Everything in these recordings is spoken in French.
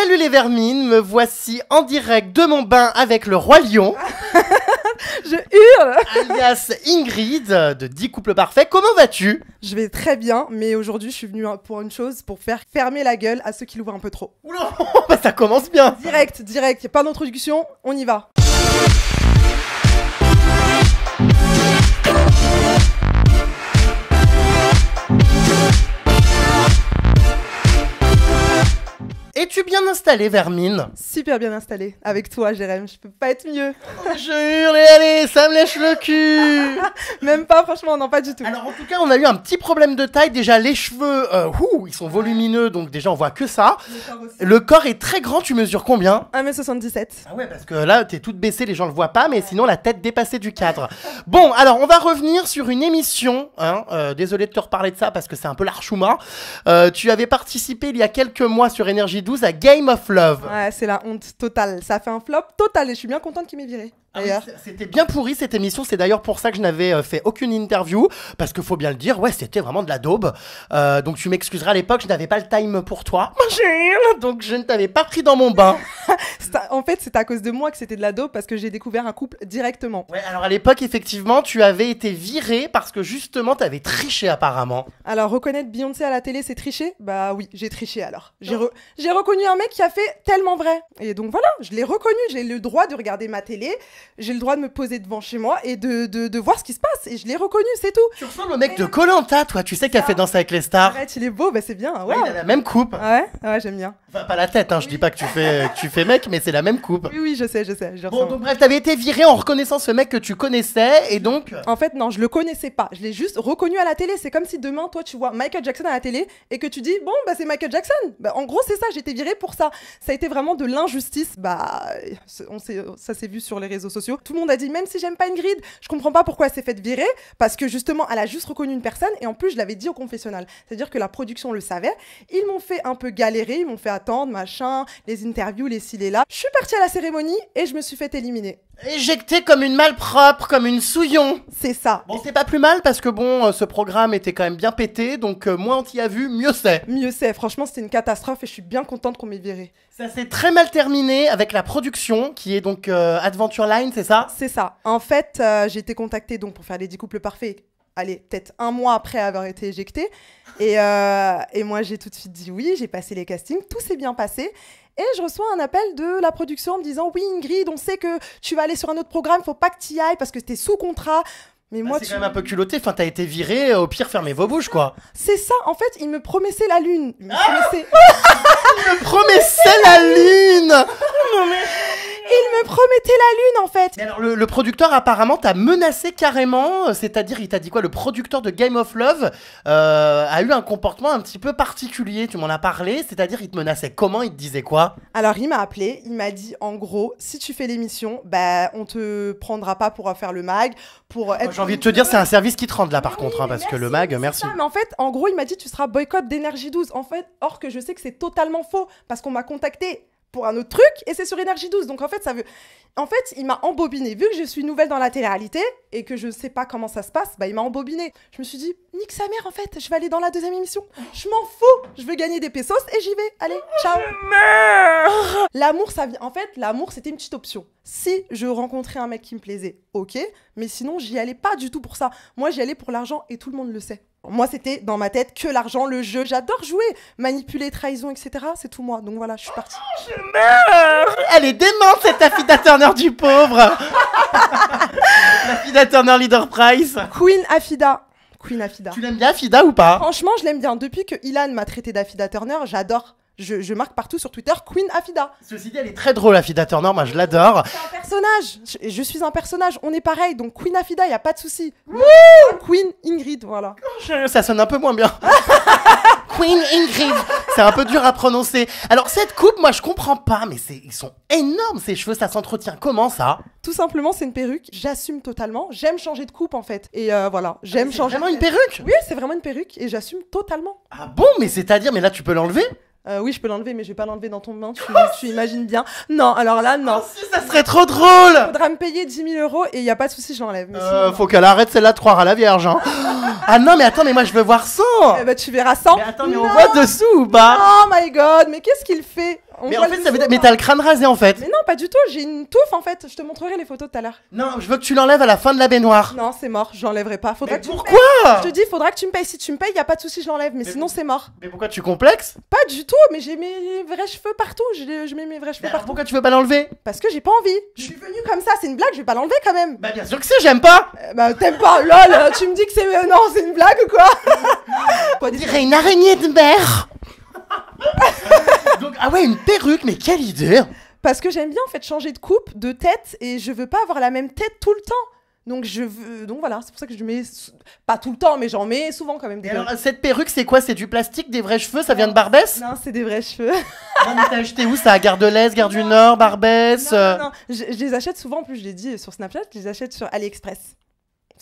Salut les vermines, me voici en direct de mon bain avec le roi lion. Je hurle. Alias Ingrid de 10 couples parfaits. Comment vas-tu? Je vais très bien, mais aujourd'hui je suis venue pour une chose, pour faire fermer la gueule à ceux qui l'ouvrent un peu trop. Oula, bah ça commence bien. Direct, y a pas d'introduction, on y va. Es-tu bien installé, Vermine? Super bien installé, avec toi Jérém, je peux pas être mieux. Je hurle et allez, ça me lèche le cul. Même pas, franchement, non, pas du tout. Alors en tout cas, on a eu un petit problème de taille. Déjà, les cheveux, ils sont volumineux, donc déjà on voit que ça. Le corps est très grand, tu mesures combien? 1m77. Ah ouais, parce que là, t'es toute baissée, les gens le voient pas, mais sinon la tête dépassée du cadre. Bon, alors on va revenir sur une émission, désolé de te reparler de ça parce que c'est un peu l'archouma. Tu avais participé il y a quelques mois sur Énergie 12 à Game of Love. Ouais, c'est la honte totale, ça a fait un flop total et je suis bien contente qu'il m'ait viré. D'ailleurs. C'était bien pourri cette émission, c'est d'ailleurs pour ça que je n'avais fait aucune interview, parce qu'il faut bien le dire, ouais, c'était vraiment de la daube. Donc tu m'excuseras, à l'époque, je n'avais pas le time pour toi, donc je ne t'avais pas pris dans mon bain. En fait, c'est à cause de moi que c'était de la daube, parce que j'ai découvert un couple directement. Ouais, alors à l'époque, effectivement, tu avais été viré parce que justement, tu avais triché apparemment. Alors, reconnaître Beyoncé à la télé, c'est tricher? Bah oui, j'ai triché alors. J'ai reconnu un mec qui a fait tellement vrai. Et donc voilà, je l'ai reconnu, j'ai le droit de regarder ma télé, j'ai le droit de me poser devant chez moi et de voir ce qui se passe. Et je l'ai reconnu, c'est tout. Tu ressembles au mec de Koh-Lanta, toi, tu sais, qui a fait Danser avec les stars. Arrête, il est beau, bah c'est bien. Ouais, il a la même coupe. Ouais, j'aime bien. Enfin, pas la tête, hein, je dis pas que tu fais mec, mais c'est la même coupe. Oui, je sais. Bon, donc bref, t'avais été viré en reconnaissant ce mec que tu connaissais, et donc... En fait, non, je le connaissais pas. Je l'ai juste reconnu à la télé. C'est comme si demain, toi, tu vois Michael Jackson à la télé et que tu dis, bon, bah c'est Michael Jackson. Bah, en gros, c'est ça, j'ai été viré pour ça. Ça a été vraiment de l'injustice. Bah, ça s'est vu sur les réseaux sociaux. Tout le monde a dit, même si j'aime pas Ingrid, je comprends pas pourquoi elle s'est faite virer, parce que justement, elle a juste reconnu une personne, et en plus, je l'avais dit au confessionnal. C'est-à-dire que la production le savait. Ils m'ont fait un peu galérer, ils m'ont fait attendre, machin, les interviews, les ci, les là. Je suis partie à la cérémonie et je me suis fait éliminer. Éjecté comme une malpropre, comme une souillon. C'est ça. Bon, c'est pas plus mal parce que bon, ce programme était quand même bien pété, donc moins on t'y a vu, mieux c'est. Mieux c'est, franchement c'était une catastrophe et je suis bien contente qu'on m'ait viré. Ça s'est très mal terminé avec la production qui est donc Adventure Line, c'est ça? C'est ça. En fait, j'ai été contactée donc pour faire les 10 couples parfaits. Allez, peut-être un mois après avoir été éjectée. Et moi, j'ai tout de suite dit oui, j'ai passé les castings, tout s'est bien passé. Et je reçois un appel de la production en me disant « Oui, Ingrid, on sait que tu vas aller sur un autre programme, faut pas que tu y ailles parce que t'es sous contrat. » Mais moi, c'est quand même un peu culotté, enfin t'as été viré, au pire fermez vos bouches quoi. C'est ça, en fait, il me promettait la lune. Il me promettait la lune. Non mais... Il me promettait la lune en fait. Mais alors le producteur apparemment t'a menacé carrément, c'est-à-dire il t'a dit quoi? Le producteur de Game of Love a eu un comportement un petit peu particulier, tu m'en as parlé, c'est-à-dire il te menaçait comment? Il te disait quoi? Alors il m'a appelé, il m'a dit en gros si tu fais l'émission, bah on te prendra pas pour faire le mag, pour être... J'ai envie de te dire c'est un service qui te rende là par contre, parce merci, que le mag, merci. Ça, mais en fait en gros il m'a dit tu seras boycott d'Énergie 12, en fait, or que je sais que c'est totalement faux, parce qu'on m'a contacté pour un autre truc et c'est sur Énergie 12, donc en fait ça veut... En fait il m'a embobiné, vu que je suis nouvelle dans la télé-réalité et que je sais pas comment ça se passe, bah il m'a embobiné. Je me suis dit nique sa mère en fait, je vais aller dans la deuxième émission, je m'en fous, je veux gagner des pesos et j'y vais, allez, ciao. L'amour ça vient, en fait l'amour c'était une petite option. Si je rencontrais un mec qui me plaisait, ok, mais sinon j'y allais pas du tout pour ça. Moi j'y allais pour l'argent et tout le monde le sait. Moi, c'était dans ma tête que l'argent, le jeu. J'adore jouer, manipuler, trahison, etc. C'est tout moi. Donc voilà, je suis partie. Je meurs. Elle est démente, cette Affida Turner du pauvre. Affida Turner Leader Price. Queen Affida. Queen Affida. Tu l'aimes bien, Affida, ou pas? Franchement, je l'aime bien. Depuis que Ilan m'a traité d'Affida Turner, j'adore. Je marque partout sur Twitter Queen Affida. Ceci dit, elle est très drôle, Affida Turner, moi je l'adore. C'est un personnage. Je suis un personnage, on est pareil. Donc Queen Affida, y a pas de souci. Queen Ingrid, voilà. Ça sonne un peu moins bien. Queen Ingrid. C'est un peu dur à prononcer. Alors cette coupe, moi je comprends pas, mais ils sont énormes ces cheveux, ça s'entretient comment ça? Tout simplement, c'est une perruque. J'assume totalement. J'aime changer de coupe en fait. Et voilà, j'aime changer. C'est vraiment une perruque? Oui, c'est vraiment une perruque et j'assume totalement. Ah bon, mais c'est-à-dire, mais là tu peux l'enlever? Oui, je peux l'enlever, mais je vais pas l'enlever dans ton bain, tu imagines bien. Non, alors là, non. Si, ça serait trop drôle. Faudra me payer 10 000 € et y a pas de souci, je l'enlève. Mais sinon, non. Faut qu'elle arrête celle-là de croire à la Vierge. Hein. Ah non, mais attends, mais moi je veux voir sans. Eh ben, tu verras sans. Mais attends, mais on Non. voit dessous ou pas? Oh my god, mais qu'est-ce qu'il fait? On Mais voit en fait, le ça veut dessous, dire... Mais hein. t'as le crâne rasé en fait. Mais non, pas du tout, j'ai une touffe en fait. Je te montrerai les photos tout à l'heure. Non, je veux que tu l'enlèves à la fin de la baignoire. Non, c'est mort, je l'enlèverai pas. Faudra Mais que tu me pourquoi? payes. Je te dis, faudra que tu me payes. Si tu me payes, y a pas de souci, je l'enlève. Mais sinon, c'est mort. Mais pourquoi tu complexes? Pas du tout, mais j'ai mes vrais cheveux partout. Je mets mes vrais cheveux Mais alors partout. pourquoi tu veux pas l'enlever? Parce que j'ai pas envie. Je suis venue comme ça, c'est une blague, je vais pas l'enlever quand même. Bah bien sûr que c'est, j'aime pas. Bah t'aimes pas, lol, tu me dis que c'est... Non, c'est une blague ou quoi? On dirait une araignée de mer. Donc, ah ouais, une perruque, mais quelle idée. Parce que j'aime bien en fait changer de coupe, de tête, et je veux pas avoir la même tête tout le temps. Donc donc voilà, c'est pour ça que je mets pas tout le temps, mais j'en mets souvent quand même des Et alors, perruques. cette perruque, c'est quoi? C'est du plastique, des vrais cheveux? Ça vient de Barbès? Non, c'est des vrais cheveux. Non, mais t'as acheté où ça? À Gare de l'Est, Gare du Nord, Barbès? Non, je les achète souvent, en plus je l'ai dit sur Snapchat, je les achète sur AliExpress.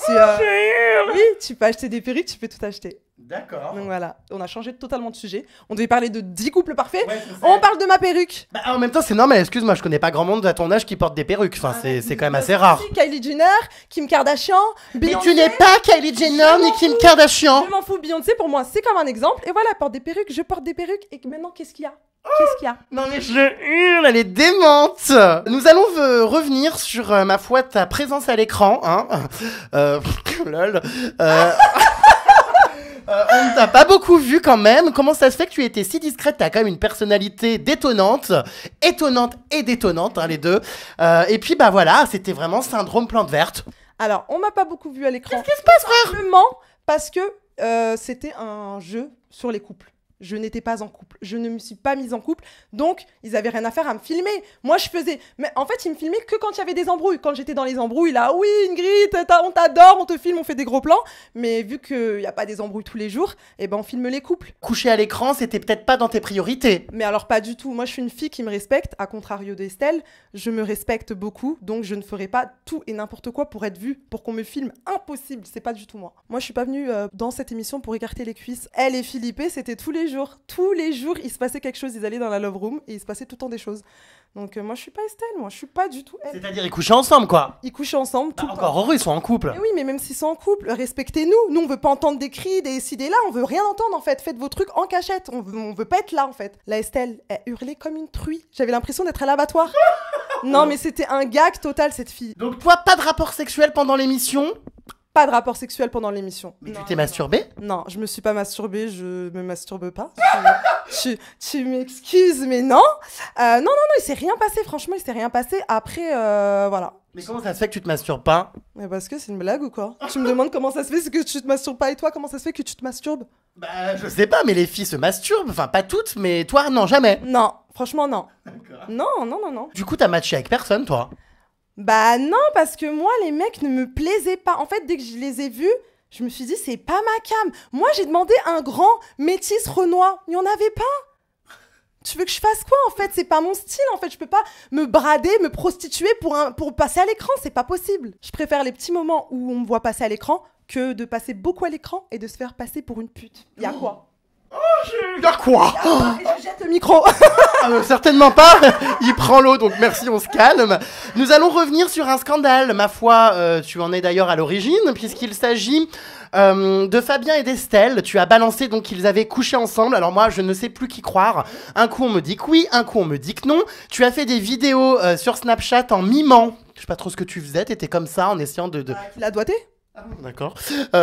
Oui, tu peux acheter des perruques, tu peux tout acheter. D'accord. Donc voilà, on a changé totalement de sujet. On devait parler de 10 couples parfaits. Ouais, je sais. On parle de ma perruque. Bah, en même temps, c'est normal, excuse-moi, je connais pas grand monde à ton âge qui porte des perruques. Enfin, c'est quand même assez rare. Kylie Jenner, Kim Kardashian, Mais Beyoncé. tu n'es pas Kylie Jenner ni Kim Kardashian. Je m'en fous, Beyoncé pour moi c'est comme un exemple. Et voilà, elle porte des perruques, je porte des perruques. Et maintenant, qu'est-ce qu'il y a? Qu'est-ce qu'il y a? Non mais je hurle, elle est démente. Nous allons revenir sur, ma foi, ta présence à l'écran. Hein. Lol. On ne t'a pas beaucoup vu quand même. Comment ça se fait que tu étais si discrète? T'as quand même une personnalité détonnante, étonnante et détonnante, hein, les deux. Et puis bah voilà, c'était vraiment syndrome plante verte. Alors, on m'a pas beaucoup vu à l'écran. Qu'est-ce qui se passe, frère? Simplement parce que c'était un jeu sur les couples. Je n'étais pas en couple. Je ne me suis pas mise en couple. Donc, ils avaient rien à faire à me filmer. Moi, je faisais... Mais en fait, ils me filmaient que quand il y avait des embrouilles. Quand j'étais dans les embrouilles, là, oui, Ingrid, on t'adore, on te filme, on fait des gros plans. Mais vu qu'il n'y a pas des embrouilles tous les jours, eh ben, on filme les couples. Coucher à l'écran, c'était peut-être pas dans tes priorités. Mais alors, pas du tout. Moi, je suis une fille qui me respecte. À contrario d'Estelle, je me respecte beaucoup. Donc, je ne ferai pas tout et n'importe quoi pour être vue, pour qu'on me filme. Impossible. C'est pas du tout moi. Moi, je suis pas venue dans cette émission pour écarter les cuisses. Elle et Philippe, c'était tous les jours. Tous les jours, il se passait quelque chose. Ils allaient dans la love room et il se passait tout le temps des choses. Donc, moi, je suis pas Estelle. Moi, je suis pas du tout elle. C'est-à-dire, ils couchaient ensemble, quoi. Ils couchaient ensemble tout Bah, le temps. encore heureux, ils sont en couple. Mais oui, mais même s'ils sont en couple, respectez-nous. Nous, on veut pas entendre des cris, des ci, des là. On veut rien entendre, en fait. Faites vos trucs en cachette. On veut pas être là, en fait. La Estelle, elle hurlait comme une truie. J'avais l'impression d'être à l'abattoir. Non, mais c'était un gag total, cette fille. Donc toi, pas de rapport sexuel pendant l'émission? Pas de rapport sexuel pendant l'émission. Mais Non, tu t'es non, masturbée? Non, je me suis pas masturbée, je me masturbe pas. Tu m'excuses, mais non. Non, il s'est rien passé, franchement, il s'est rien passé. Après, voilà. Mais comment ça se fait que tu te masturbes pas? Mais parce que c'est une blague ou quoi? Tu me demandes comment ça se fait que tu te masturbes pas et toi, comment ça se fait que tu te masturbes? Bah, je sais pas, mais les filles se masturbent. Enfin, pas toutes, mais toi, non, jamais. Non, franchement, non. Non. Du coup, t'as matché avec personne, toi? Bah non, parce que moi, les mecs ne me plaisaient pas. En fait, dès que je les ai vus, je me suis dit, c'est pas ma cam. Moi, j'ai demandé un grand métis renois. Il n'y en avait pas. Tu veux que je fasse quoi, en fait? C'est pas mon style, en fait. Je peux pas me brader, me prostituer pour passer à l'écran. C'est pas possible. Je préfère les petits moments où on me voit passer à l'écran que de passer beaucoup à l'écran et de se faire passer pour une pute. Y a quoi? Y'a quoi? Et je jette le micro. Certainement pas. Il prend l'eau, donc merci, on se calme. Nous allons revenir sur un scandale. Ma foi, tu en es d'ailleurs à l'origine, puisqu'il s'agit de Fabien et d'Estelle. Tu as balancé donc qu'ils avaient couché ensemble. Alors moi, je ne sais plus qui croire. Un coup, on me dit que oui, un coup, on me dit que non. Tu as fait des vidéos sur Snapchat en mimant. Je sais pas trop ce que tu faisais. T'étais comme ça en essayant de... La doigté? Ah, d'accord.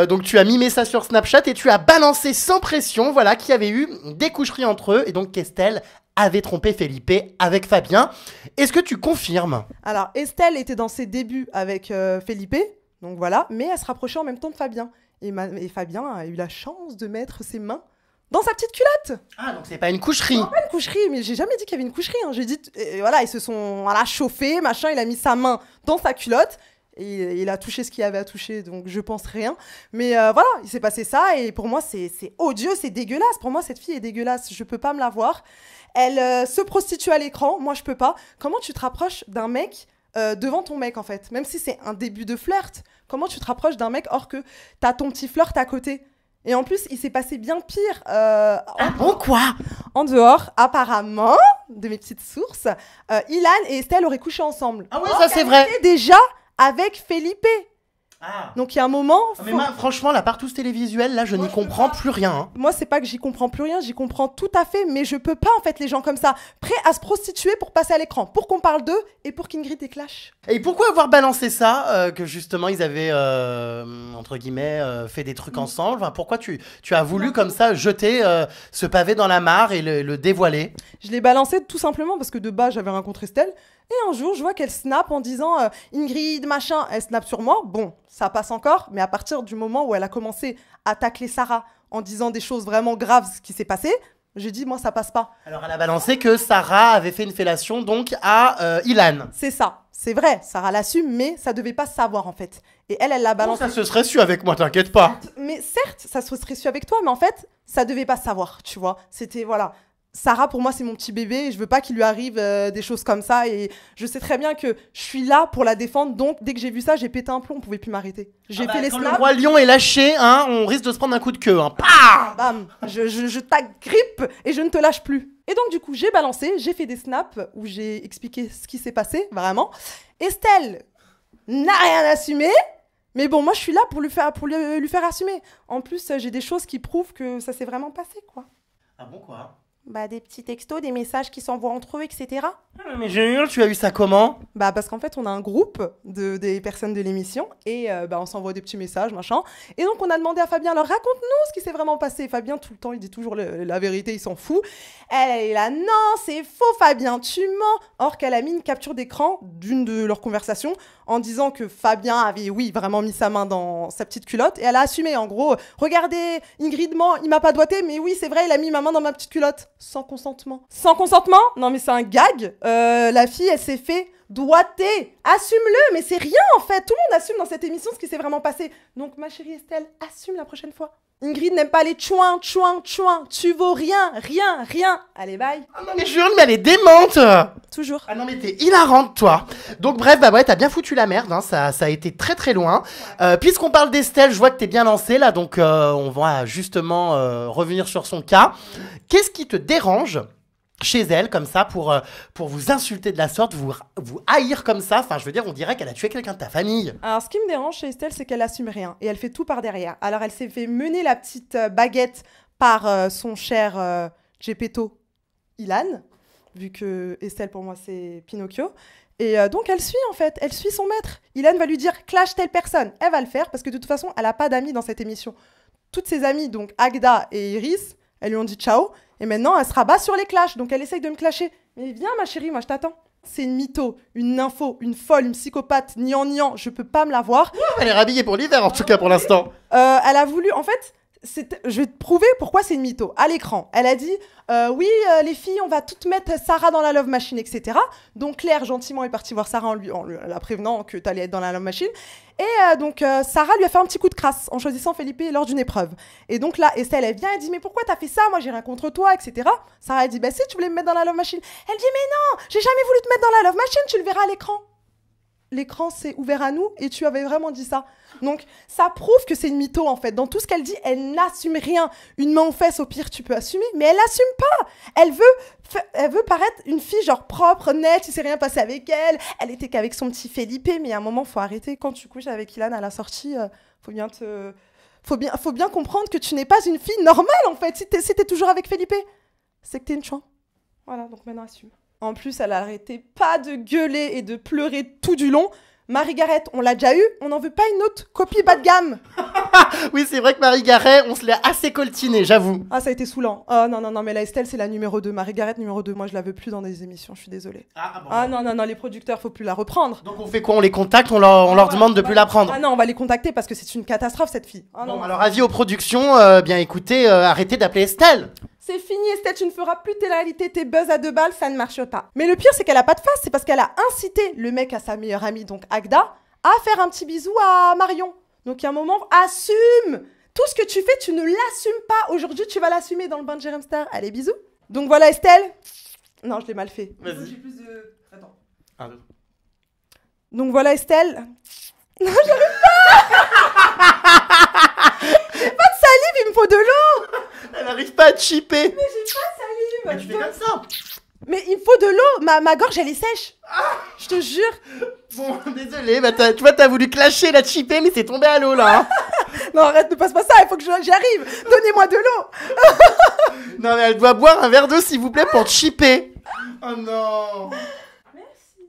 Donc tu as mimé ça sur Snapchat et tu as balancé sans pression, voilà, qu'il y avait eu des coucheries entre eux et donc qu'Estelle avait trompé Felipe avec Fabien. Est-ce que tu confirmes? Alors, Estelle était dans ses débuts avec Felipe, donc voilà, mais elle se rapprochait en même temps de Fabien. Et Fabien a eu la chance de mettre ses mains dans sa petite culotte. Ah, donc c'est pas une coucherie. Non, pas une coucherie, mais j'ai jamais dit qu'il y avait une coucherie. J'ai dit, voilà, ils se sont chauffés, machin, il a mis sa main dans sa culotte. Et il a touché ce qu'il avait à toucher, donc je pense rien. Mais voilà, il s'est passé ça, et pour moi, c'est odieux, c'est dégueulasse. Pour moi, cette fille est dégueulasse, je peux pas me la voir. Elle se prostitue à l'écran, moi je peux pas. Comment tu te rapproches d'un mec devant ton mec, en fait? Même si c'est un début de flirt, comment tu te rapproches d'un mec or que t'as ton petit flirt à côté? Et en plus, il s'est passé bien pire. Bon, quoi? En dehors, apparemment, de mes petites sources, Ilan et Estelle auraient couché ensemble. Ah ouais, ça c'est vrai. Elle était déjà avec Felipe. Ah. Donc il y a un moment... Mais moi, franchement, la partouze télévisuelle, là, je n'y comprends plus rien. Hein. Moi, c'est pas que j'y comprends plus rien, j'y comprends tout à fait, mais je peux pas, en fait, les gens comme ça, prêts à se prostituer pour passer à l'écran, pour qu'on parle d'eux et pour qu'Ingrid déclash. Et pourquoi avoir balancé ça, que justement, ils avaient, entre guillemets, fait des trucs ensemble? Enfin, pourquoi tu as voulu, comme ça, jeter ce pavé dans la mare et le dévoiler? Je l'ai balancé tout simplement parce que de base, j'avais rencontré Estelle. Et un jour, je vois qu'elle snap en disant Ingrid, machin, elle snap sur moi. Bon, ça passe encore, mais à partir du moment où elle a commencé à tacler Sarah en disant des choses vraiment graves, ce qui s'est passé, j'ai dit, moi, ça passe pas. Alors, elle a balancé que Sarah avait fait une fellation, donc, à Ilan. C'est ça, c'est vrai, Sarah l'assume, mais ça devait pas se savoir, en fait. Et elle l'a balancé. Ça se serait su avec moi, t'inquiète pas. Mais certes, ça se serait su avec toi, mais en fait, ça devait pas se savoir, tu vois. C'était, voilà... Sarah, pour moi, c'est mon petit bébé et je veux pas qu'il lui arrive des choses comme ça. Et je sais très bien que je suis là pour la défendre. Donc, dès que j'ai vu ça, j'ai pété un plomb. On pouvait plus m'arrêter. J'ai fait les quand snaps. le roi lion est lâché, hein, on risque de se prendre un coup de queue. Hein. Bam, je t'agrippe et je ne te lâche plus. Et donc, du coup, j'ai balancé, j'ai fait des snaps où j'ai expliqué ce qui s'est passé, vraiment. Estelle n'a rien assumé. Mais bon, moi, je suis là pour lui faire assumer. En plus, j'ai des choses qui prouvent que ça s'est vraiment passé, quoi. Ah bon, quoi? Bah, des petits textos, des messages qui s'envoient entre eux, etc. Mais Junior, tu as eu ça comment? Bah, parce qu'en fait, on a un groupe des personnes de l'émission et bah, on s'envoie des petits messages, machin. Et donc, on a demandé à Fabien, alors raconte-nous ce qui s'est vraiment passé. Fabien, tout le temps, il dit toujours la vérité, il s'en fout. Elle est là, non, c'est faux, Fabien, tu mens. Or qu'elle a mis une capture d'écran d'une de leurs conversations en disant que Fabien avait, oui, vraiment mis sa main dans sa petite culotte et elle a assumé, en gros, regardez, Ingrid ment, il m'a pas doigté, mais oui, c'est vrai, il a mis ma main dans ma petite culotte. Sans consentement. Sans consentement? Non, mais c'est un gag. La fille, elle s'est fait doigter. Assume-le, mais c'est rien en fait. Tout le monde assume dans cette émission ce qui s'est vraiment passé. Donc, ma chérie Estelle, assume la prochaine fois. Ingrid n'aime pas les chouin. Tu vaux rien. Allez, bye. Ah non, mais Junior, mais elle est démente. Toujours. Ah non, mais t'es hilarante, toi. Donc, bref, bah ouais, t'as bien foutu la merde. Hein, ça a été très très loin. Puisqu'on parle d'Estelle, je vois que t'es bien lancée là. Donc, on va justement revenir sur son cas. Qu'est-ce qui te dérange chez elle, comme ça, pour vous insulter de la sorte, vous haïr comme ça? Enfin, je veux dire, on dirait qu'elle a tué quelqu'un de ta famille. Alors, ce qui me dérange chez Estelle, c'est qu'elle assume rien. Et elle fait tout par derrière. Alors, elle s'est fait mener la petite baguette par son cher Geppetto Ilan, vu que Estelle, pour moi, c'est Pinocchio. Et donc, elle suit, en fait. Elle suit son maître. Ilan va lui dire, clash telle personne. Elle va le faire, parce que de toute façon, elle n'a pas d'amis dans cette émission. Toutes ses amies, donc Agda et Iris, elles lui ont dit ciao. Et maintenant, elle se rabat sur les clashs. Donc, elle essaye de me clasher. Mais viens, ma chérie, moi, je t'attends. C'est une mytho, une nympho, une folle, une psychopathe, niant. Je peux pas me la voir. Elle est rhabillée pour l'hiver, en tout cas, pour l'instant. Elle a voulu... En fait, je vais te prouver pourquoi c'est une mytho. À l'écran, elle a dit oui, les filles, on va toutes mettre Sarah dans la Love Machine, etc. Donc Claire, gentiment, est partie voir Sarah en la prévenant que t'allais être dans la Love Machine. Et donc Sarah lui a fait un petit coup de crasse en choisissant Felipe lors d'une épreuve. Et donc là, Estelle, elle vient, elle dit mais pourquoi t'as fait ça? Moi, j'ai rien contre toi, etc. Sarah, elle dit bah si, tu voulais me mettre dans la Love Machine. Elle dit mais non, j'ai jamais voulu te mettre dans la Love Machine, tu le verras à l'écran. L'écran s'est ouvert à nous et tu avais vraiment dit ça. Donc, ça prouve que c'est une mytho, en fait. Dans tout ce qu'elle dit, elle n'assume rien. Une main aux fesses, au pire, tu peux assumer, mais elle n'assume pas. Elle veut paraître une fille, genre, propre, nette, il s'est rien passé avec elle. Elle était qu'avec son petit Felipe, mais à un moment, faut arrêter. Quand tu couches avec Ilan à la sortie, faut bien comprendre que tu n'es pas une fille normale, en fait. Si t'es toujours avec Felipe, c'est que t'es une chouin. Voilà, donc maintenant, assume. En plus, elle arrêtait pas de gueuler et de pleurer tout du long. Marie-Gareth, on l'a déjà eu, on n'en veut pas une autre copie bas de gamme. Oui, c'est vrai que Marie-Gareth, on se l'a assez coltiné, j'avoue. Ah, ça a été saoulant. Oh non, mais la Estelle, c'est la numéro 2. Marie-Gareth, numéro 2. Moi, je la veux plus dans des émissions, je suis désolée. Bon. Ah non, les producteurs, faut plus la reprendre. Donc on fait quoi? On les contacte, on leur demande de plus la prendre? Ah non, on va les contacter parce que c'est une catastrophe, cette fille. Ah, bon, non. alors avis aux productions, bien écoutez, arrêtez d'appeler Estelle. C'est fini, Estelle, tu ne feras plus tes réalités, tes buzz à 2 balles, ça ne marche pas. Mais le pire, c'est qu'elle a pas de face, c'est parce qu'elle a incité le mec à sa meilleure amie, donc Agda, à faire un petit bisou à Marion. Donc il y a un moment, assume! Tout ce que tu fais, tu ne l'assumes pas. Aujourd'hui, tu vas l'assumer dans le bain de Jérém Star. Allez, bisous. Donc voilà, Estelle. Non, je l'ai mal fait. Vas-y. J'ai plus de... Attends. 1, 2. Donc voilà, Estelle. Non, j'arrive pas. J'ai pas de salive, il me faut de l'eau. Elle n'arrive pas à te chipper. Mais j'ai pas Mais salive. tu fais comme ça. Mais il me faut de l'eau. Ma gorge, elle est sèche. Je te jure. Bon, désolé, bah tu vois, t'as voulu clasher la chipper, mais c'est tombé à l'eau, là. Hein. Non, arrête, ne passe pas ça. Il faut que j'y arrive. Donnez-moi de l'eau. Non, mais elle doit boire un verre d'eau, s'il vous plaît, pour te chipper. Oh non. Merci.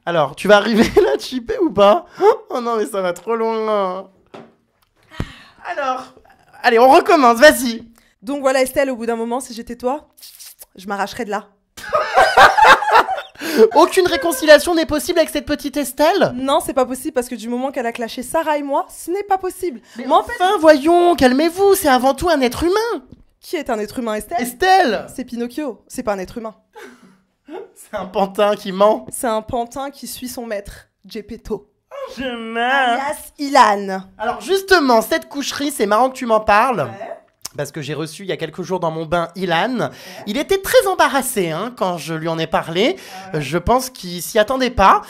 Alors, tu vas arriver là, te chipper ou pas? Oh non, mais ça va trop loin. Alors, allez, on recommence, vas-y. Donc voilà, Estelle, au bout d'un moment, si j'étais toi, je m'arracherais de là. Aucune réconciliation n'est possible avec cette petite Estelle? Non, c'est pas possible parce que du moment qu'elle a clashé Sarah et moi, ce n'est pas possible. Mais Moi, en fait, enfin, voyons, calmez-vous, c'est avant tout un être humain. qui est un être humain, Estelle? Estelle! C'est Pinocchio, c'est pas un être humain. C'est un pantin qui ment. C'est un pantin qui suit son maître, Geppetto. Je meurs. Alias Ilan. Alors justement, cette coucherie, c'est marrant que tu m'en parles. Parce que j'ai reçu il y a quelques jours dans mon bain Ilan. Il était très embarrassé hein, quand je lui en ai parlé. Je pense qu'il s'y attendait pas.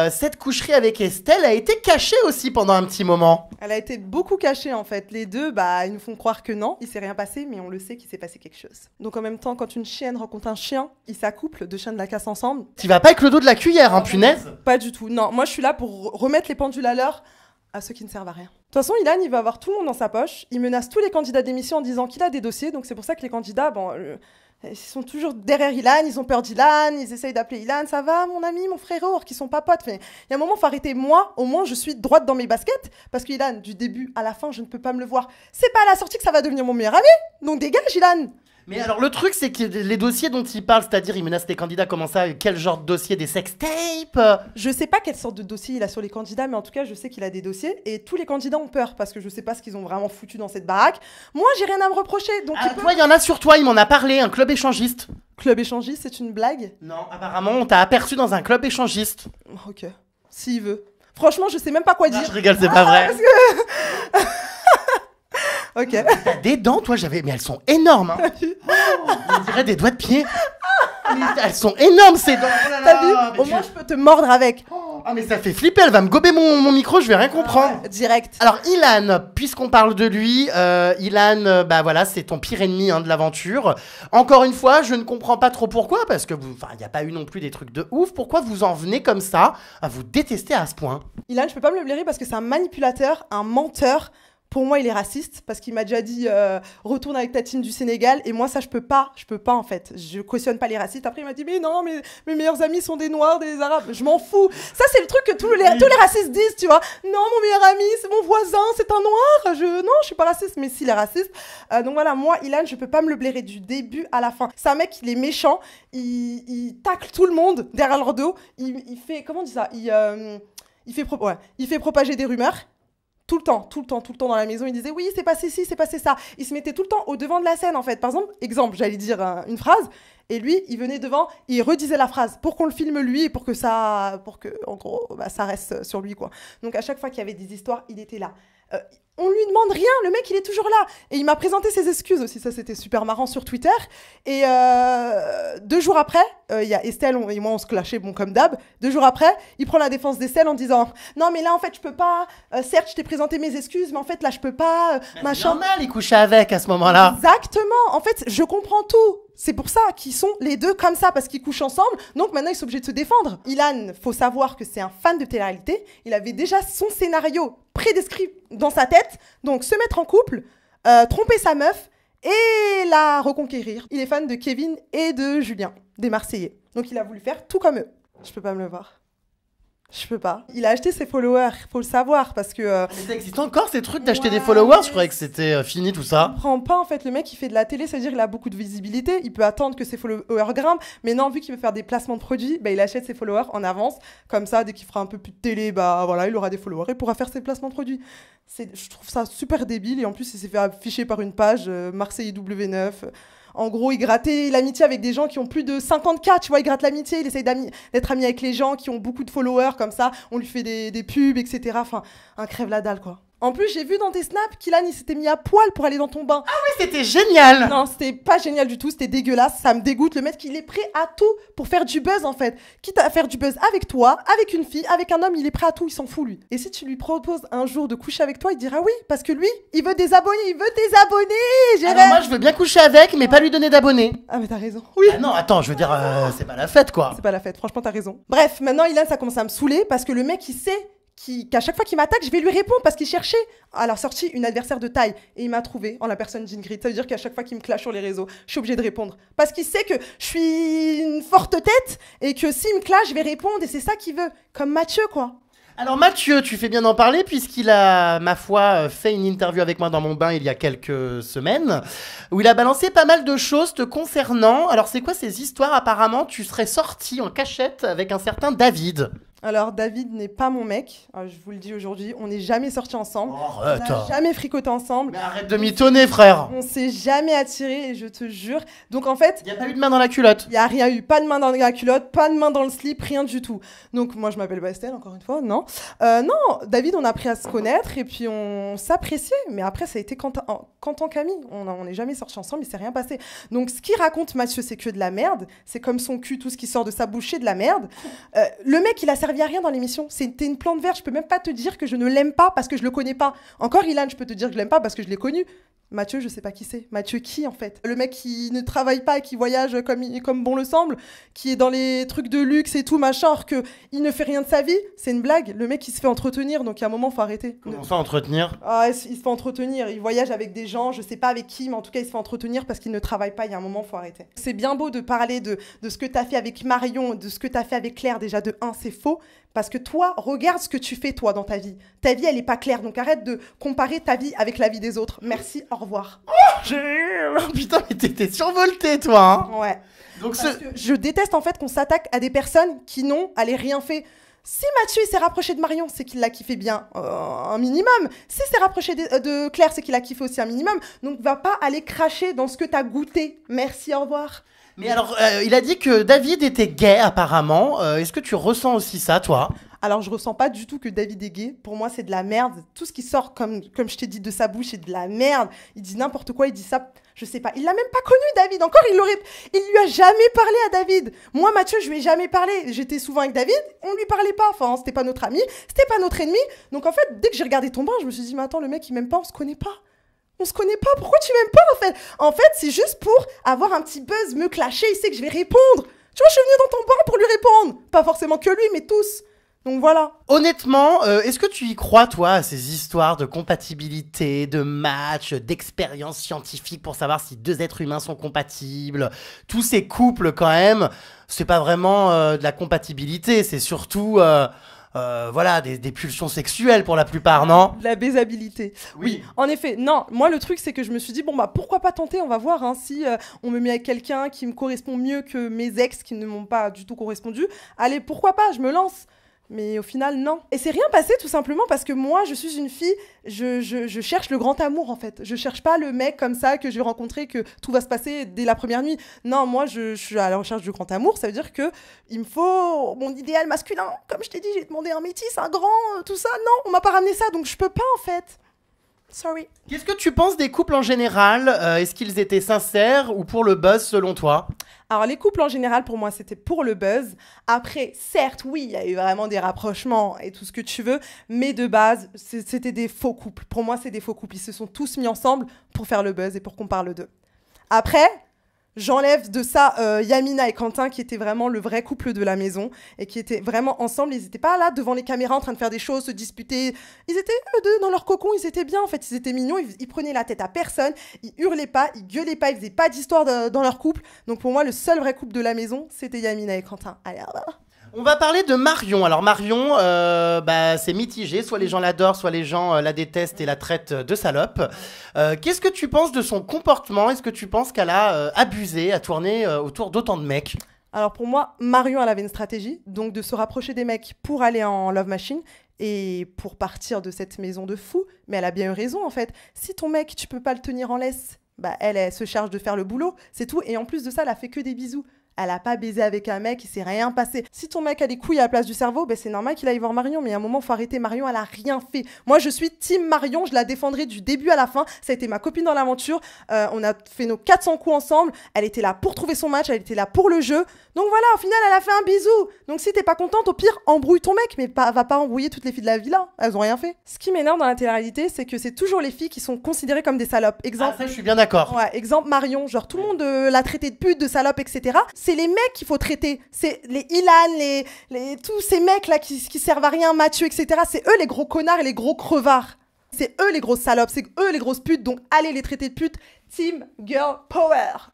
Cette coucherie avec Estelle a été cachée aussi pendant un petit moment. Elle a été beaucoup cachée en fait. Les deux, bah, ils nous font croire que non, il s'est rien passé, mais on le sait qu'il s'est passé quelque chose. Donc en même temps, quand une chienne rencontre un chien, ils s'accouplent, deux chiens de la casse ensemble. Tu vas pas avec le dos de la cuillère, hein, punaise. Pas du tout. Non, moi je suis là pour remettre les pendules à l'heure à ceux qui ne servent à rien. De toute façon, Ilan, il va avoir tout le monde dans sa poche. Il menace tous les candidats d'émission en disant qu'il a des dossiers. Donc c'est pour ça que les candidats, ils sont toujours derrière Ilan, ils ont peur d'Ilan, ils essayent d'appeler Ilan. Ça va, mon ami, mon frérot, or qu'ils sont pas potes. Enfin, il y a un moment, faut arrêter. Moi, au moins, je suis droite dans mes baskets. Parce que Ilan, du début à la fin, je ne peux pas me le voir. C'est pas à la sortie que ça va devenir mon meilleur ami. Donc dégage, Ilan. Mais alors le truc c'est que les dossiers dont il parle, c'est-à-dire il menace les candidats, comment ça, quel genre de dossier, des sextapes? Je sais pas quelle sorte de dossier il a sur les candidats, mais en tout cas, je sais qu'il a des dossiers. Et tous les candidats ont peur parce que je sais pas ce qu'ils ont vraiment foutu dans cette baraque. Moi, j'ai rien à me reprocher. Donc, Ah, toi, il y en a sur toi, il m'en a parlé, un club échangiste. Club échangiste, c'est une blague? Non, apparemment on t'a aperçu dans un club échangiste. Ok, s'il veut. Franchement, je sais même pas quoi Ah, dire. je rigole, c'est pas vrai. Ok. T'as des dents, toi, mais elles sont énormes. Hein. On dirait des doigts de pied. Mais elles sont énormes, ces dents. Oh là là, T'as vu? mais Au moins, je peux te mordre avec. Ah, mais ça fait flipper, elle va me gober mon micro, je vais rien comprendre. Direct. Alors, Ilan, puisqu'on parle de lui, Ilan, bah voilà, c'est ton pire ennemi hein, de l'aventure. Encore une fois, je ne comprends pas trop pourquoi, parce que il n'y a pas eu non plus des trucs de ouf. Pourquoi vous en venez comme ça à vous détester à ce point? Ilan, je peux pas me le blairer parce que c'est un manipulateur, un menteur. Pour moi, il est raciste parce qu'il m'a déjà dit retourne avec ta team du Sénégal et moi ça je peux pas en fait. Je cautionne pas les racistes. Après il m'a dit mais non, mais mes meilleurs amis sont des noirs, des arabes. Je m'en fous. Ça c'est le truc que tous les racistes disent, tu vois. Non, mon meilleur ami, c'est mon voisin, c'est un noir. Non, je suis pas raciste, mais si, il est raciste. Donc voilà, moi Ilan, je peux pas me le blairer du début à la fin. C'est un mec, il est méchant, il tacle tout le monde derrière leur dos. Il fait comment on dit ça? Il fait propager des rumeurs. Tout le temps dans la maison, il disait oui, c'est passé ci, c'est passé ça. Il se mettait tout le temps au devant de la scène en fait. Par exemple, j'allais dire une phrase et lui, il venait devant, il redisait la phrase pour qu'on le filme lui et pour que en gros, bah, ça reste sur lui quoi. Donc à chaque fois qu'il y avait des histoires, il était là. On lui demande rien, le mec il est toujours là. Et il m'a présenté ses excuses aussi, ça c'était super marrant sur Twitter. Et 2 jours après, il y a Estelle et moi on se clashait bon comme d'hab. 2 jours après, il prend la défense d'Estelle en disant non mais là en fait je peux pas, certes je t'ai présenté mes excuses mais en fait là je peux pas, machin. C'est normal, il couchait avec à ce moment-là. Exactement, en fait je comprends tout. C'est pour ça qu'ils sont les deux comme ça, parce qu'ils couchent ensemble. Donc maintenant, ils sont obligés de se défendre. Ilan, faut savoir que c'est un fan de télé-réalité. Il avait déjà son scénario prédescrit dans sa tête. Donc se mettre en couple, tromper sa meuf et la reconquérir. Il est fan de Kevin et de Julien, des Marseillais. Donc il a voulu faire tout comme eux. Je peux pas me le voir. Je peux pas. Il a acheté ses followers, faut le savoir, parce que... Mais ça existe encore ces trucs d'acheter des followers? Je croyais que c'était fini tout ça. Je comprends pas en fait, le mec il fait de la télé, ça veut dire qu'il a beaucoup de visibilité, il peut attendre que ses followers grimpent, mais non, vu qu'il veut faire des placements de produits, bah, il achète ses followers en avance, comme ça dès qu'il fera un peu plus de télé, bah voilà, il aura des followers et pourra faire ses placements de produits. Je trouve ça super débile et en plus il s'est fait afficher par une page Marseille W9. En gros, il grattait l'amitié avec des gens qui ont plus de 50K, tu vois, il gratte l'amitié, il essaye d'être ami avec les gens qui ont beaucoup de followers, comme ça, on lui fait des pubs, etc. Enfin, un crève la dalle, quoi. En plus, j'ai vu dans tes snaps qu'Ilan, il s'était mis à poil pour aller dans ton bain. Oui, c'était génial. Non, c'était pas génial du tout, c'était dégueulasse, ça me dégoûte. Le mec, il est prêt à tout pour faire du buzz en fait. Quitte à faire du buzz avec toi, avec une fille, avec un homme, il est prêt à tout, il s'en fout lui. Et si tu lui proposes un jour de coucher avec toi, il dira oui, parce que lui, il veut des abonnés, Alors moi, je veux bien coucher avec, mais pas lui donner d'abonnés. Ah mais t'as raison. Oui. Ah non, attends, je veux dire, c'est pas la fête, quoi. C'est pas la fête, franchement, t'as raison. Bref, maintenant, Ilan, ça commence à me saouler parce que le mec, il sait qu'à chaque fois qu'il m'attaque, je vais lui répondre parce qu'il cherchait à la sortie une adversaire de taille. Et il m'a trouvé en la personne d'Ingrid. Ça veut dire qu'à chaque fois qu'il me clash sur les réseaux, je suis obligée de répondre. Parce qu'il sait que je suis une forte tête et que s'il me clash, je vais répondre et c'est ça qu'il veut. Comme Mathieu, quoi. Alors Mathieu, tu fais bien d'en parler puisqu'il a, ma foi, fait une interview avec moi dans mon bain il y a quelques semaines où il a balancé pas mal de choses te concernant. Alors c'est quoi ces histoires? Apparemment, tu serais sorti en cachette avec un certain David. Alors, David n'est pas mon mec. Je vous le dis aujourd'hui, on n'est jamais sortis ensemble. Oh, On arrête. n'a jamais fricoté ensemble. Mais arrête de mitonner, frère. On s'est jamais attiré, et je te jure. Donc, en fait, Il n'y a pas eu de main dans la culotte. il n'y a rien eu. Pas de main dans la culotte, pas de main dans le slip, rien du tout. Donc, moi, je m'appelle Bastel, encore une fois, non. Non, David, on a appris à se connaître et puis on s'appréciait. Mais après, ça a été quand en Camille. On n'est jamais sortis ensemble, il s'est rien passé. Donc, ce qu'il raconte, Mathieu, c'est que de la merde. C'est comme son cul, tout ce qui sort de sa bouche, c'est de la merde. Le mec, il a servi à rien dans l'émission. C'était une plante verte. Je peux même pas te dire que je ne l'aime pas parce que je le connais pas. Encore Ilan, je peux te dire que je l'aime pas parce que je l'ai connu. Mathieu, je sais pas qui c'est. Mathieu qui en fait? Le mec qui ne travaille pas et qui voyage comme bon le semble, qui est dans les trucs de luxe et tout machin, alors que il ne fait rien de sa vie. C'est une blague. Le mec il se fait entretenir, donc à un moment faut arrêter. Comment ça entretenir? Ah, il se fait entretenir. Il voyage avec des gens, je sais pas avec qui, mais en tout cas il se fait entretenir parce qu'il ne travaille pas. Il y a un moment faut arrêter. C'est bien beau de parler de ce que t'as fait avec Marion, de ce que t'as fait avec Claire. Déjà de 1, c'est faux. Parce que toi, regarde ce que tu fais, toi, dans ta vie. Ta vie, elle est pas claire, donc arrête de comparer ta vie avec la vie des autres. Merci, au revoir. Putain, mais t'étais survolté, toi. Hein. Ouais. Donc Parce que je déteste, en fait, qu'on s'attaque à des personnes qui n'ont, allez, rien fait. Si Mathieu il s'est rapproché de Marion, c'est qu'il l'a kiffé bien, un minimum. Si s'est rapproché de Claire, c'est qu'il a kiffé aussi un minimum. Donc va pas aller cracher dans ce que t'as goûté. Merci, au revoir. Mais alors, il a dit que David était gay, apparemment. Est-ce que tu ressens aussi ça, toi? Alors, je ressens pas du tout que David est gay. Pour moi, c'est de la merde. Tout ce qui sort, comme je t'ai dit, de sa bouche, c'est de la merde. Il dit n'importe quoi, il dit ça, je sais pas. Il l'a même pas connu, David. Encore, il lui a jamais parlé à David. Moi, Mathieu, je lui ai jamais parlé. J'étais souvent avec David, on lui parlait pas. Enfin, c'était pas notre ami, c'était pas notre ennemi. Donc, en fait, dès que j'ai regardé ton bain, je me suis dit, mais attends, le mec, il m'aime pas, on se connaît pas. On se connaît pas, pourquoi tu m'aimes pas en fait? En fait, c'est juste pour avoir un petit buzz, me clasher, il sait que je vais répondre. Tu vois, je suis venue dans ton bar pour lui répondre. Pas forcément que lui, mais tous. Donc voilà. Honnêtement, est-ce que tu y crois, toi, à ces histoires de compatibilité, de match, d'expérience scientifique pour savoir si deux êtres humains sont compatibles? Tous ces couples, quand même, c'est pas vraiment de la compatibilité, c'est surtout... voilà, des pulsions sexuelles pour la plupart, non? La baisabilité. Oui. En effet, non. Moi, le truc, c'est que je me suis dit, bon, bah, pourquoi pas tenter? On va voir hein, si on me met avec quelqu'un qui me correspond mieux que mes ex qui ne m'ont pas du tout correspondu. Allez, pourquoi pas? Je me lance. Mais au final, non. Et c'est rien passé tout simplement parce que moi, je suis une fille, je cherche le grand amour en fait. Je cherche pas le mec comme ça que je vais rencontrer, que tout va se passer dès la première nuit. Non, moi, je suis à la recherche du grand amour. Ça veut dire que il me faut mon idéal masculin. Comme je t'ai dit, j'ai demandé un métis, un grand, tout ça. Non, on m'a pas ramené ça, donc je peux pas en fait. Sorry. Qu'est-ce que tu penses des couples en général? Est-ce qu'ils étaient sincères ou pour le buzz selon toi? Alors, les couples en général, pour moi, c'était pour le buzz. Après, certes, oui, il y a eu vraiment des rapprochements et tout ce que tu veux, mais de base, c'était des faux couples. Pour moi, c'est des faux couples. Ils se sont tous mis ensemble pour faire le buzz et pour qu'on parle d'eux. Après, j'enlève de ça Yamina et Quentin, qui étaient vraiment le vrai couple de la maison et qui étaient vraiment ensemble. Ils n'étaient pas là devant les caméras en train de faire des choses, se disputer. Ils étaient eux deux dans leur cocon, ils étaient bien en fait, ils étaient mignons, ils prenaient la tête à personne, ils hurlaient pas, ils gueulaient pas, ils faisaient pas d'histoire dans leur couple. Donc pour moi, le seul vrai couple de la maison, c'était Yamina et Quentin. Allez, on va parler de Marion. Alors Marion, c'est mitigé. Soit les gens l'adorent, soit les gens la détestent et la traitent de salope. Qu'est-ce que tu penses de son comportement? Est-ce que tu penses qu'elle a abusé, a tourné autour d'autant de mecs? Alors pour moi, Marion, elle avait une stratégie, donc de se rapprocher des mecs pour aller en Love Machine et pour partir de cette maison de fous. Mais elle a bien eu raison en fait. Si ton mec, tu peux pas le tenir en laisse, bah elle se charge de faire le boulot, c'est tout. Et en plus de ça, elle a fait que des bisous. Elle a pas baisé avec un mec, il s'est rien passé. Si ton mec a des couilles à la place du cerveau, ben c'est normal qu'il aille voir Marion. Mais à un moment, faut arrêter. Marion, elle a rien fait. Moi, je suis team Marion. Je la défendrai du début à la fin. Ça a été ma copine dans l'aventure. On a fait nos 400 coups ensemble. Elle était là pour trouver son match. Elle était là pour le jeu. Donc voilà, au final, elle a fait un bisou. Donc si t'es pas contente, au pire, embrouille ton mec. Mais va pas embrouiller toutes les filles de la villa. Elles ont rien fait. Ce qui m'énerve dans la télé-réalité, c'est que c'est toujours les filles qui sont considérées comme des salopes. Exemple. Ah, ça, je suis bien d'accord. Ouais, exemple Marion. Genre, tout le monde l'a traitée de pute, de salope, etc. C'est les mecs qu'il faut traiter. C'est les Ilan, tous ces mecs-là qui servent à rien, Mathieu, etc. C'est eux les gros connards et les gros crevards. C'est eux les grosses salopes, c'est eux les grosses putes. Donc allez les traiter de putes. Team Girl Power.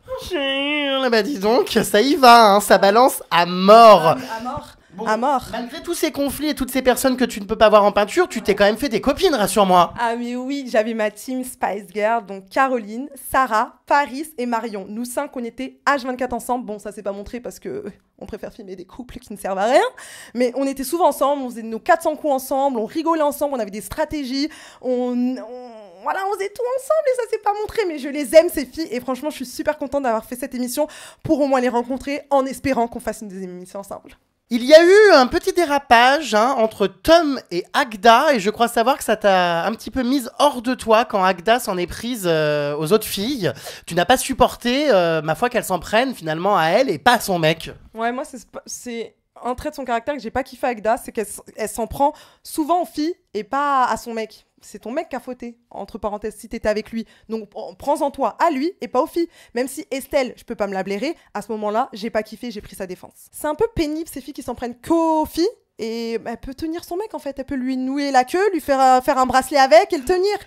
Bah dis donc, ça y va, hein, ça balance à mort. À mort. Bon, à mort. Malgré tous ces conflits et toutes ces personnes que tu ne peux pas voir en peinture, tu t'es quand même fait des copines, rassure-moi. Ah mais oui, j'avais ma team Spice Girl, donc Caroline, Sarah, Paris et Marion. Nous 5, on était H24 ensemble. Bon, ça s'est pas montré parce que on préfère filmer des couples qui ne servent à rien. Mais on était souvent ensemble, on faisait nos 400 coups ensemble, on rigolait ensemble, on avait des stratégies, voilà, on faisait tout ensemble et ça s'est pas montré, mais je les aime ces filles et franchement je suis super contente d'avoir fait cette émission pour au moins les rencontrer en espérant qu'on fasse une deuxième émission ensemble. Il y a eu un petit dérapage entre Tom et Agda, et je crois savoir que ça t'a un petit peu mise hors de toi quand Agda s'en est prise aux autres filles. Tu n'as pas supporté, ma foi, qu'elle s'en prenne finalement à elle et pas à son mec. Ouais, moi c'est un trait de son caractère que j'ai pas kiffé Agda, c'est qu'elle s'en prend souvent aux filles et pas à son mec. C'est ton mec qui a fauté, entre parenthèses, si t'étais avec lui. Donc, prends-en toi à lui et pas aux filles. Même si Estelle, je peux pas me la blairer, à ce moment-là, j'ai pas kiffé, j'ai pris sa défense. C'est un peu pénible, ces filles qui s'en prennent qu'aux filles. Et elle peut tenir son mec, en fait. Elle peut lui nouer la queue, lui faire un bracelet avec et le tenir.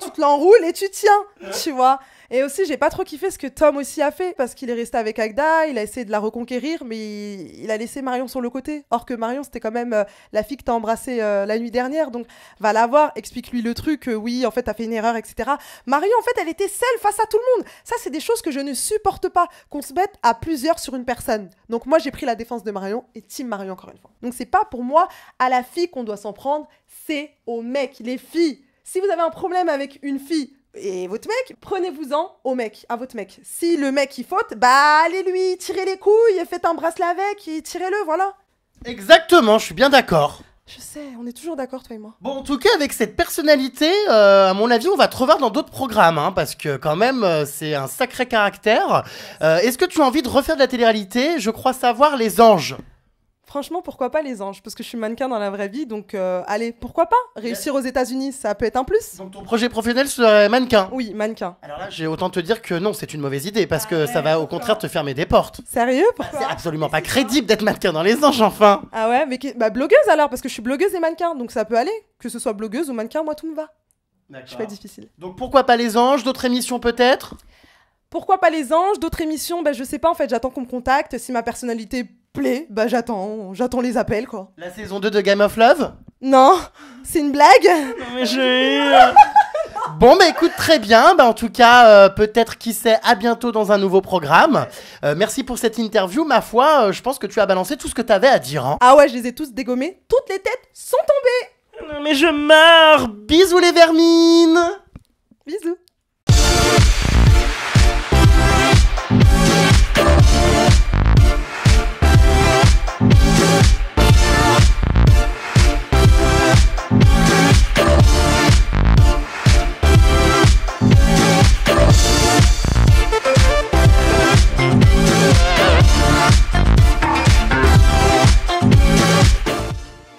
Tu te l'enroules et tu tiens, tu vois. Et aussi, j'ai pas trop kiffé ce que Tom aussi a fait, parce qu'il est resté avec Agda, il a essayé de la reconquérir, mais il a laissé Marion sur le côté. Or que Marion, c'était quand même la fille que t'as embrassée la nuit dernière, donc va la voir, explique-lui le truc, oui, en fait, t'as fait une erreur, etc. Marion, en fait, elle était seule face à tout le monde. Ça, c'est des choses que je ne supporte pas, qu'on se mette à plusieurs sur une personne. Donc moi, j'ai pris la défense de Marion, et team Marion encore une fois. Donc c'est pas pour moi à la fille qu'on doit s'en prendre, c'est au mec, les filles. Si vous avez un problème avec une fille, et votre mec, prenez-vous-en au mec, à votre mec. Si le mec il faute, bah allez lui tirer les couilles, faites un bracelet avec et tirez-le, voilà. Exactement, je suis bien d'accord. Je sais, on est toujours d'accord toi et moi. Bon, en tout cas, avec cette personnalité, à mon avis, on va te revoir dans d'autres programmes, hein, parce que quand même, c'est un sacré caractère. Est-ce que tu as envie de refaire de la télé-réalité ? Je crois savoir Les Anges. Franchement, pourquoi pas les anges? Parce que je suis mannequin dans la vraie vie, donc allez, pourquoi pas? Réussir aux États-Unis, ça peut être un plus. Donc ton projet professionnel serait mannequin? Oui, mannequin. Alors là, j'ai autant te dire que non, c'est une mauvaise idée, parce que ça va au contraire te fermer des portes. Sérieux? Pourquoi? C'est absolument pas crédible d'être mannequin dans Les Anges, enfin. Ah ouais, mais bah blogueuse alors, parce que je suis blogueuse et mannequin, donc ça peut aller. Que ce soit blogueuse ou mannequin, moi tout me va. Je suis pas difficile. Donc pourquoi pas Les Anges? D'autres émissions peut-être? Pourquoi pas les anges? D'autres émissions, bah je sais pas, en fait, j'attends qu'on me contacte. Si ma personnalité plaît, bah j'attends les appels, quoi. La saison 2 de Game of Love? Non, c'est une blague. Non mais Bon bah écoute, très bien, bah en tout cas, peut-être qui sait, à bientôt dans un nouveau programme. Merci pour cette interview, ma foi, je pense que tu as balancé tout ce que tu avais à dire. Hein. Ah ouais, je les ai tous dégommés, toutes les têtes sont tombées. Non mais je meurs. Bisous les vermines. Bisous.